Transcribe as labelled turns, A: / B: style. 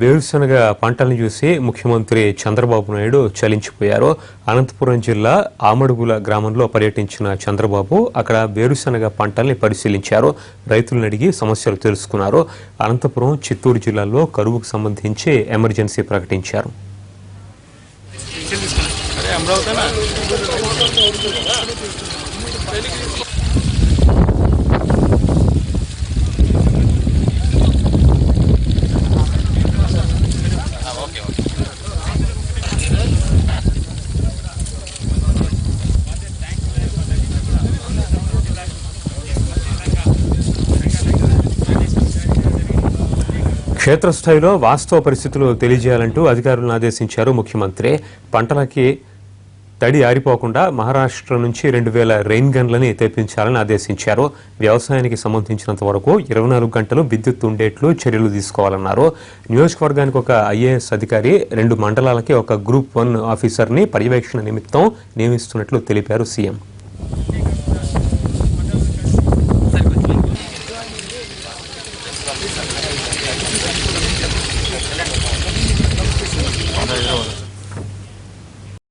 A: వేరుశనగ పంటలను చూసి ముఖ్యమంత్రి చంద్రబాబు నాయుడు చలించిపోయారు. అనంతపురం జిల్లా ఆమడుగుల గ్రామంలో పర్యటించిన చంద్రబాబు అక్కడ వేరుశనగ పంటల్ని పరిశీలించారు. రైతులను అడిగి సమస్యలు తెలుసుకున్నారు. అనంతపురం, చిత్తూరు జిల్లాల్లో కరువుకు సంబంధించి ఎమర్జెన్సీ ప్రకటించారు. క్షేత్రస్థాయిలో వాస్తవ పరిస్థితులు తెలియజేయాలంటూ అధికారులను ఆదేశించారు ముఖ్యమంత్రి. పంటలకి తడి ఆరిపోకుండా మహారాష్ట్ర నుంచి 2000 రెయిన్ గన్లని తెప్పించాలని ఆదేశించారు. వ్యవసాయానికి సంబంధించినంత వరకు 24 గంటలు విద్యుత్ ఉండేట్లు చర్యలు తీసుకోవాలన్నారు. నియోజకవర్గానికి ఒక IAS అధికారి, 2 మండలాలకి ఒక గ్రూప్ 1 ఆఫీసర్ని పర్యవేక్షణ నిమిత్తం నియమిస్తున్నట్లు తెలిపారు సీఎం.